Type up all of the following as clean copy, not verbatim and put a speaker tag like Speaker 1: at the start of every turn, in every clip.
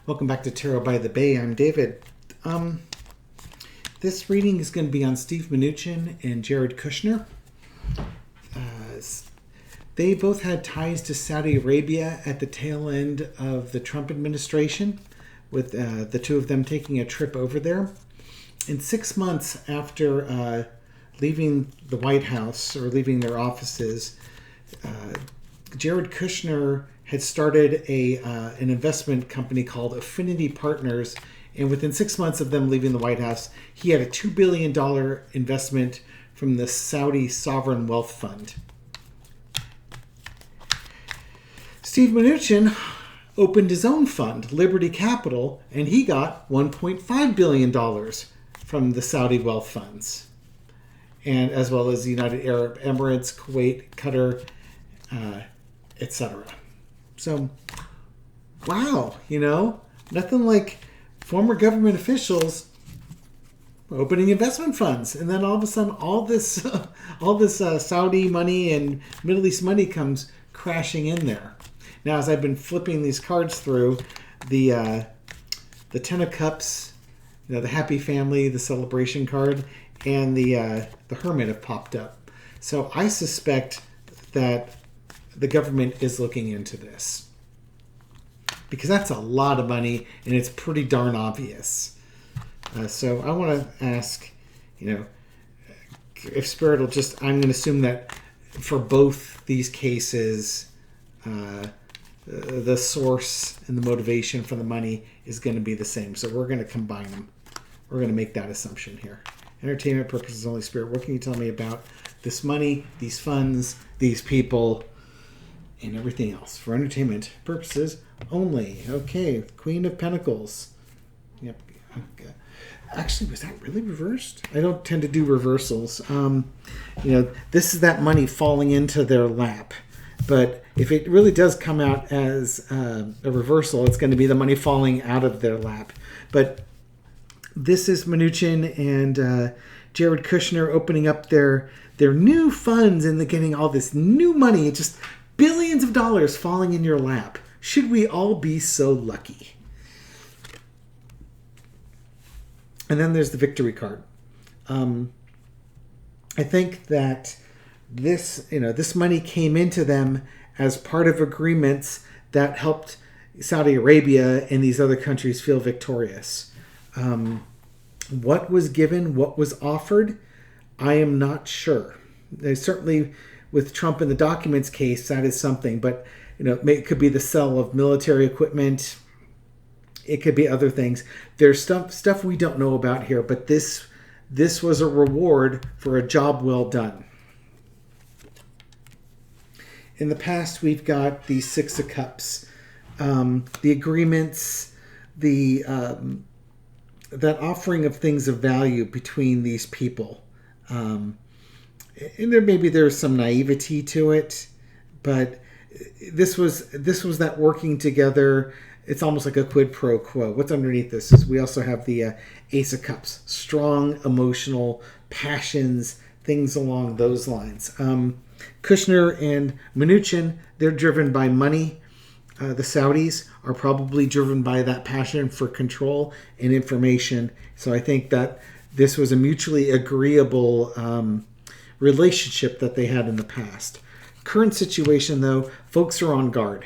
Speaker 1: Welcome back to Tarot by the Bay. I'm David. This reading is going to be on Steve Mnuchin and Jared Kushner. They both had ties to Saudi Arabia at the tail end of the Trump administration, with the two of them taking a trip over there. In 6 months after leaving the White House, or leaving their offices, Jared Kushner had started an investment company called Affinity Partners, and within 6 months of them leaving the White House, he had a $2 billion investment from the Saudi Sovereign Wealth Fund. Steve Mnuchin opened his own fund, Liberty Capital, and he got $1.5 billion from the Saudi wealth funds, and as well as the United Arab Emirates, Kuwait, Qatar, etc. So, wow, nothing like former government officials opening investment funds, and then all of a sudden, all this Saudi money and Middle East money comes crashing in there. Now, as I've been flipping these cards through, the Ten of Cups, the Happy Family, the Celebration card, and the Hermit have popped up. So I suspect that the government is looking into this, because that's a lot of money and it's pretty darn obvious. So I want to ask, if Spirit will I'm going to assume that for both these cases, the source and the motivation for the money is going to be the same. So we're going to combine them. We're going to make that assumption here. Entertainment purposes only. Spirit, what can you tell me about this money, these funds, these people, and everything else? For entertainment purposes only. Okay, Queen of Pentacles. Yep. Okay. Actually, was that really reversed? I don't tend to do reversals. This is that money falling into their lap. But if it really does come out as a reversal, it's going to be the money falling out of their lap. But this is Mnuchin and Jared Kushner opening up their new funds, and they're getting all this new money. Just billions of dollars falling in your lap. Should we all be so lucky? And then there's the victory card. I think that this money came into them as part of agreements that helped Saudi Arabia and these other countries feel victorious. What was given, what was offered, I am not sure. Certainly with Trump in the documents case, that is something, but it could be the sale of military equipment. It could be other things. There's stuff we don't know about here, but this was a reward for a job well done. In the past, we've got the Six of Cups, the agreements, that offering of things of value between these people. And there's some naivety to it, but this was that working together. It's almost like a quid pro quo. What's underneath this is we also have the Ace of Cups, strong emotional passions, things along those lines. Kushner and Mnuchin, they're driven by money. The Saudis are probably driven by that passion for control and information. So I think that this was a mutually agreeable relationship that they had in the past. Current situation, though, folks are on guard.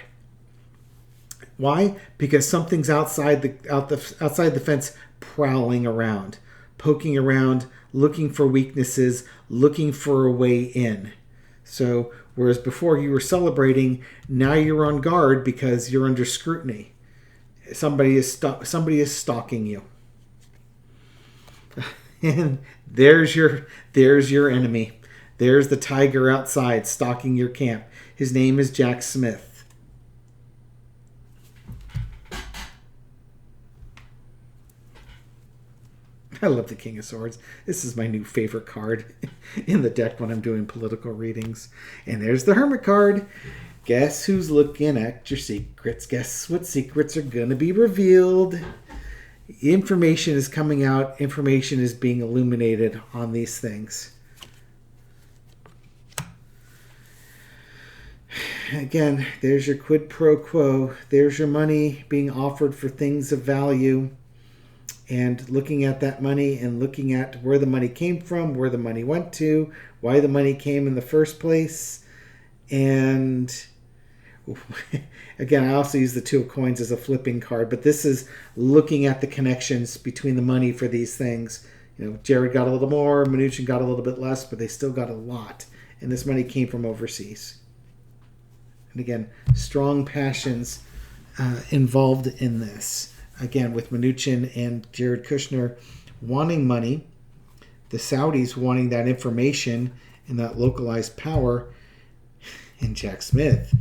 Speaker 1: Why? Because something's outside the fence, prowling around, poking around, looking for weaknesses, looking for a way in. So, whereas before you were celebrating, now you're on guard because you're under scrutiny. Somebody is stalking you. And there's your enemy. There's the tiger outside stalking your camp. His name is Jack Smith. I love the King of Swords. This is my new favorite card in the deck when I'm doing political readings. And there's the Hermit card. Guess who's looking at your secrets? Guess what secrets are going to be revealed? Information is coming out. Information is being illuminated on these things. again, there's your quid pro quo. There's your money being offered for things of value. And looking at that money and looking at where the money came from, where the money went to, why the money came in the first place. And again, I also use the Two of Coins as a flipping card, but this is looking at the connections between the money for these things. You know, Jared got a little more, Mnuchin got a little bit less, but they still got a lot. And this money came from overseas. And again, strong passions involved in this. Again, with Mnuchin and Jared Kushner wanting money, the Saudis wanting that information and that localized power, and Jack Smith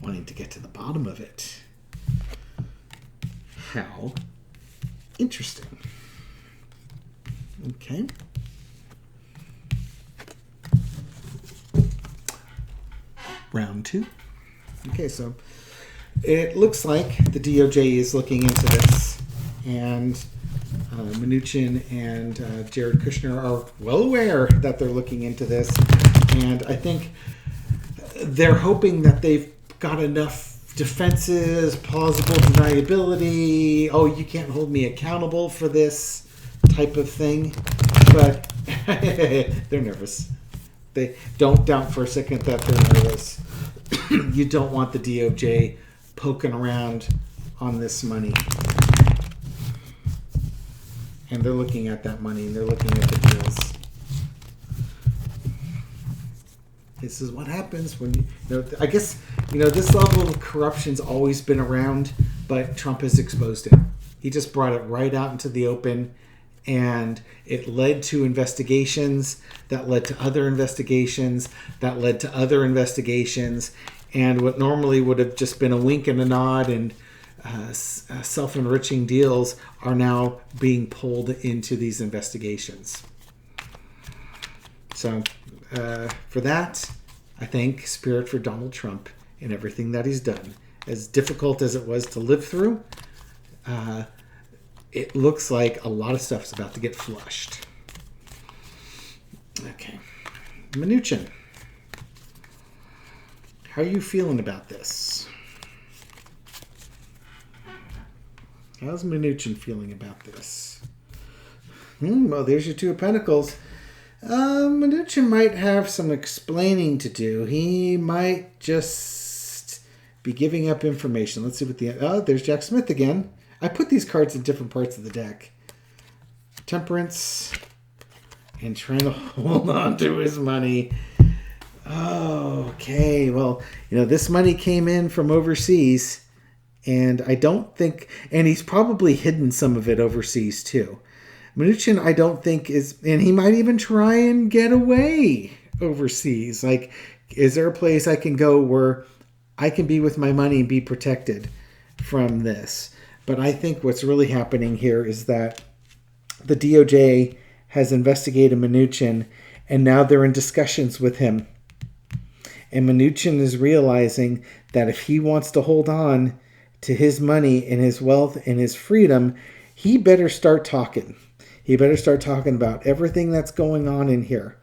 Speaker 1: wanting to get to the bottom of it. How interesting. Okay. Round 2. Okay, so it looks like the DOJ is looking into this, and Mnuchin and Jared Kushner are well aware that they're looking into this, and I think they're hoping that they've got enough defenses, plausible deniability, oh, you can't hold me accountable for this type of thing, but they're nervous. They don't doubt for a second that they're nervous. You don't want the DOJ poking around on this money. And they're looking at that money, and they're looking at the deals. This is what happens when I guess, this level of corruption's always been around, but Trump has exposed it. He just brought it right out into the open, and it led to investigations that led to other investigations that led to other investigations, and what normally would have just been a wink and a nod and self-enriching deals are now being pulled into these investigations. So for that, I think spirit for Donald Trump and everything that he's done. As difficult as it was to live through, it looks like a lot of stuff's about to get flushed. Okay. Mnuchin, how are you feeling about this? How's Mnuchin feeling about this? Well, there's your Two of Pentacles. Mnuchin might have some explaining to do. He might just be giving up information. Let's see what there's Jack Smith again. I put these cards in different parts of the deck. Temperance and trying to hold on to his money. Okay, well, this money came in from overseas, and I don't think, and he's probably hidden some of it overseas too. Mnuchin, I don't think and he might even try and get away overseas. Like, is there a place I can go where I can be with my money and be protected from this? But I think what's really happening here is that the DOJ has investigated Mnuchin, and now they're in discussions with him. And Mnuchin is realizing that if he wants to hold on to his money and his wealth and his freedom, he better start talking. He better start talking about everything that's going on in here.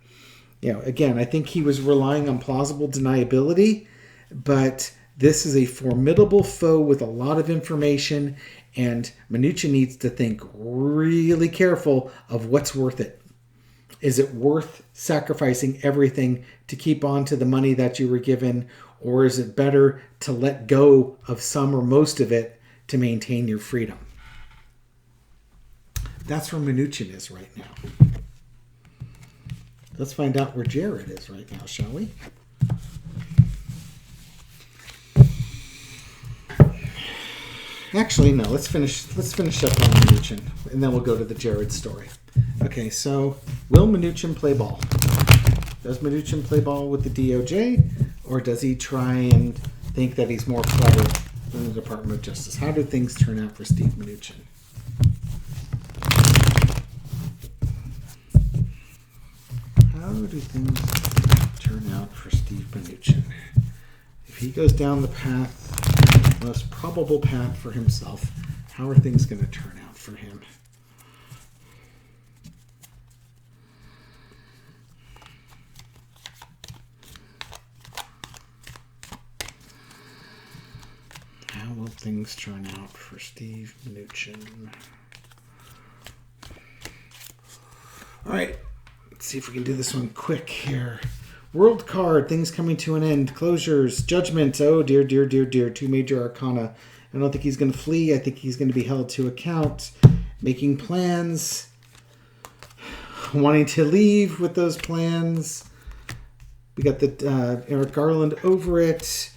Speaker 1: Again, I think he was relying on plausible deniability, but this is a formidable foe with a lot of information, and Mnuchin needs to think really careful of what's worth it. Is it worth sacrificing everything to keep on to the money that you were given, or is it better to let go of some or most of it to maintain your freedom? That's where Mnuchin is right now. Let's find out where Jared is right now, shall we? Actually, no. Let's finish up on Mnuchin, and then we'll go to the Jared story. Okay, so will Mnuchin play ball? Does Mnuchin play ball with the DOJ, or does he try and think that he's more clever than the Department of Justice? How do things turn out for Steve Mnuchin? How do things turn out for Steve Mnuchin? If he goes down the path, most probable path for himself, how are things going to turn out for him? hope things turn out for Steve Mnuchin. All right, let's see if we can do this one quick here. World card, things coming to an end, closures, judgment. Oh, dear, dear, dear, dear. 2 major arcana. I don't think he's going to flee. I think he's going to be held to account, making plans, wanting to leave with those plans. We got the Eric Garland over it,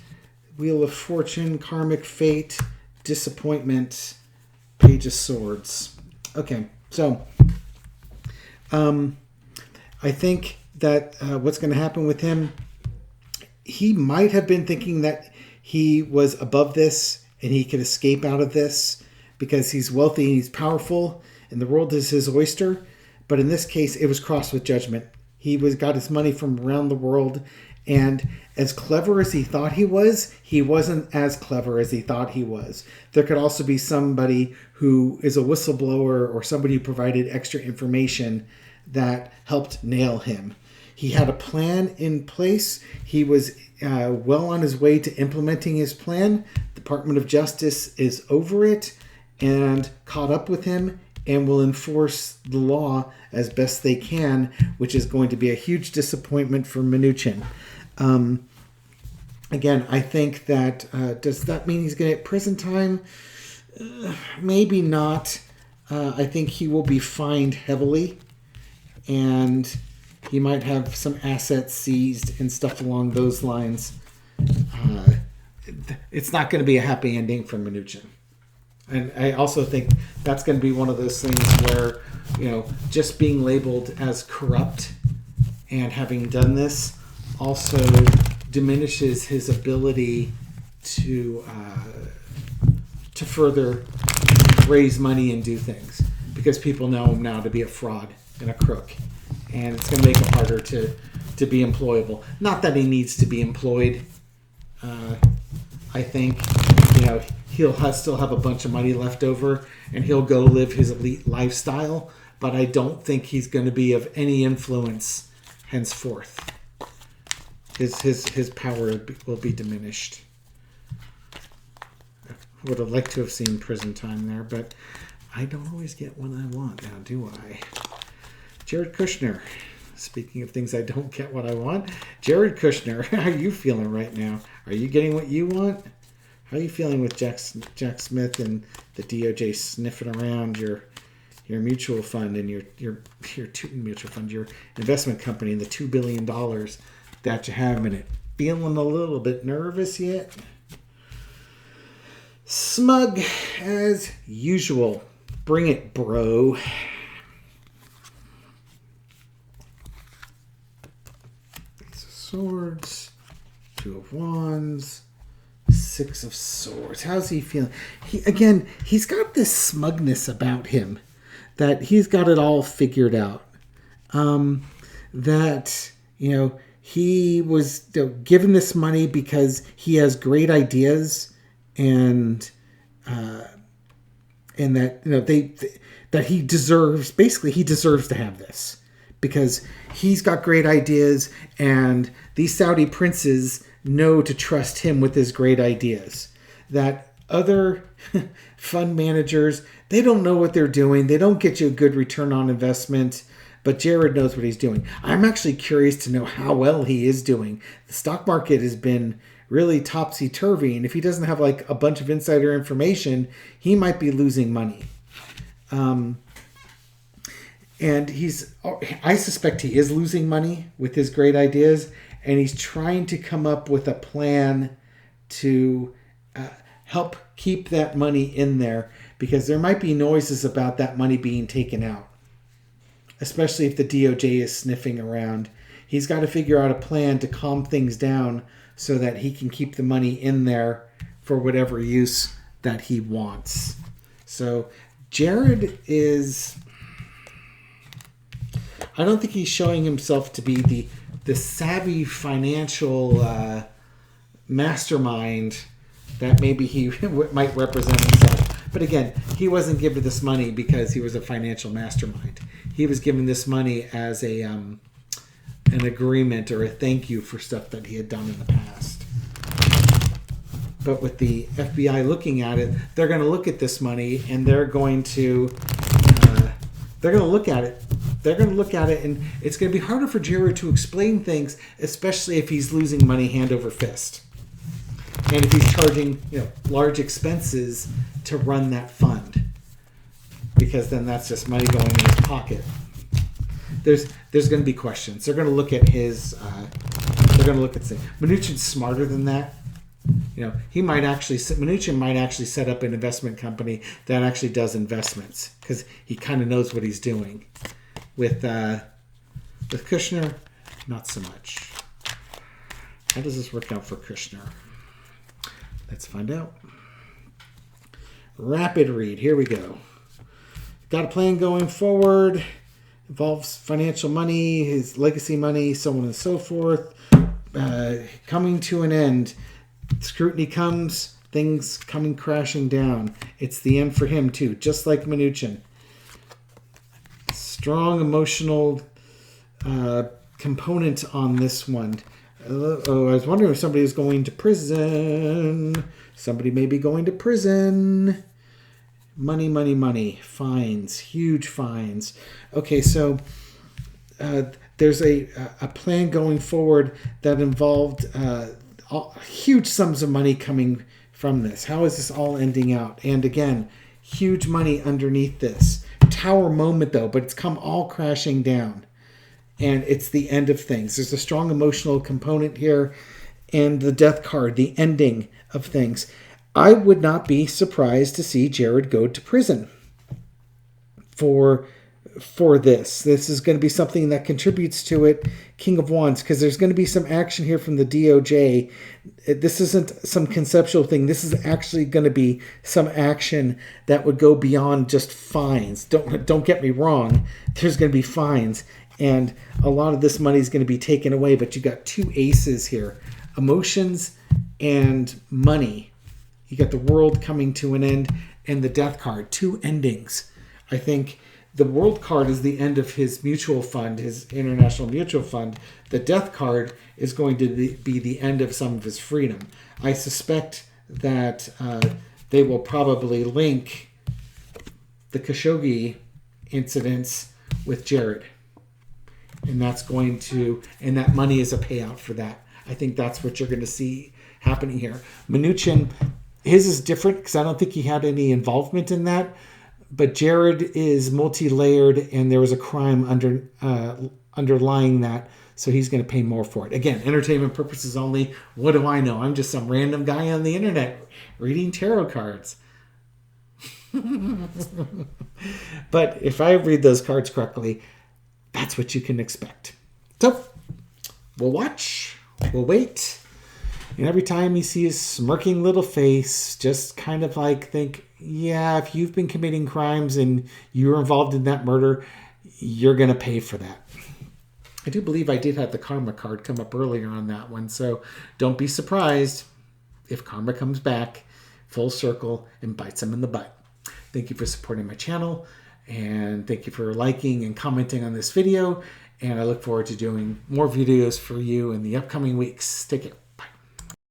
Speaker 1: Wheel of Fortune, Karmic Fate, Disappointment, Page of Swords. Okay, so I think that what's going to happen with him, he might have been thinking that he was above this and he could escape out of this because he's wealthy and he's powerful and the world is his oyster. But in this case, it was crossed with judgment. He got his money from around the world, and as clever as he thought he wasn't as clever as he thought he was. There could also be somebody who is a whistleblower or somebody who provided extra information that helped nail him. He had a plan in place. He was well on his way to implementing his plan. Department of Justice is over it and caught up with him and will enforce the law as best they can, which is going to be a huge disappointment for Mnuchin. Again, I think that, does that mean he's going to get prison time? Maybe not. I think he will be fined heavily, and he might have some assets seized and stuff along those lines. It's not going to be a happy ending for Mnuchin. And I also think that's going to be one of those things where, just being labeled as corrupt and having done this also diminishes his ability to further raise money and do things, because people know him now to be a fraud and a crook, and it's going to make it harder to be employable. Not that he needs to be employed. I think he'll still have a bunch of money left over, and he'll go live his elite lifestyle, but I don't think he's going to be of any influence henceforth. His power will be diminished. I would have liked to have seen prison time there, but I don't always get what I want now, do I? Jared Kushner. Speaking of things I don't get what I want, Jared Kushner, how are you feeling right now? Are you getting what you want? How are you feeling with Jack Smith and the DOJ sniffing around your mutual fund and your mutual fund, your investment company, and the $2 billion that you have in it? Feeling a little bit nervous yet? Smug as usual. Bring it, bro. Ace of Swords, 2 of Wands, 6 of Swords. How's he feeling? He's got this smugness about him that he's got it all figured out. He was given this money because he has great ideas, and that he deserves. Basically, he deserves to have this because he's got great ideas, and these Saudi princes know to trust him with his great ideas. That other fund managers, they don't know what they're doing. They don't get you a good return on investment, but Jared knows what he's doing. I'm actually curious to know how well he is doing. The stock market has been really topsy-turvy, and if he doesn't have like a bunch of insider information, he might be losing money. And I suspect he is losing money with his great ideas, and he's trying to come up with a plan to help keep that money in there, because there might be noises about that money being taken out, especially if the DOJ is sniffing around. He's got to figure out a plan to calm things down so that he can keep the money in there for whatever use that he wants. So Jared is... I don't think he's showing himself to be the savvy financial mastermind that maybe he might represent himself. But again, he wasn't given this money because he was a financial mastermind. He was given this money as an agreement or a thank you for stuff that he had done in the past. But with the FBI looking at it, they're going to look at this money and they're going to look at it. They're going to look at it, and it's going to be harder for Jared to explain things, especially if he's losing money hand over fist, and if he's charging large expenses to run that fund, because then that's just money going in his pocket. There's going to be questions. They're going to look at his. They're going to look at things. Mnuchin's smarter than that. Mnuchin might actually set up an investment company that actually does investments, because he kind of knows what he's doing. With Kushner, not so much. How does this work out for Kushner? Let's find out. Rapid read. Here we go. Got a plan going forward. Involves financial money, his legacy money, so on and so forth. Coming to an end. Scrutiny comes, things coming crashing down. It's the end for him too, just like Mnuchin. Strong emotional component on this one. I was wondering if somebody was going to prison. Somebody may be going to prison. Money, money, money. Fines. Huge fines. Okay, so there's a plan going forward that involved huge sums of money coming from this. How is this all ending out? And again, huge money underneath this. Tower moment though, but it's come all crashing down. And it's the end of things. There's a strong emotional component here. And the death card, the ending of things. I would not be surprised to see Jared go to prison for this. This is going to be something that contributes to it. King of Wands, because there's going to be some action here from the DOJ. This isn't some conceptual thing. This is actually going to be some action that would go beyond just fines. Don't get me wrong. There's going to be fines, and a lot of this money is going to be taken away. But you got two aces here: emotions and money. You got the world coming to an end, and the death card. Two endings. I think the world card is the end of his mutual fund, his international mutual fund. The death card is going to be the end of some of his freedom. I suspect that they will probably link the Khashoggi incidents with Jared. And that money is a payout for that. I think that's what you're going to see happening here. Mnuchin, his is different because I don't think he had any involvement in that. But Jared is multi-layered, and there was a crime underlying that, so he's going to pay more for it. Again, entertainment purposes only. What do I know? I'm just some random guy on the internet reading tarot cards. But if I read those cards correctly, that's what you can expect. So, we'll watch. We'll wait. And every time you see his smirking little face, just kind of like think, yeah, if you've been committing crimes and you're involved in that murder, you're going to pay for that. I do believe I did have the karma card come up earlier on that one. So don't be surprised if karma comes back full circle and bites him in the butt. Thank you for supporting my channel. And thank you for liking and commenting on this video. And I look forward to doing more videos for you in the upcoming weeks. Take care.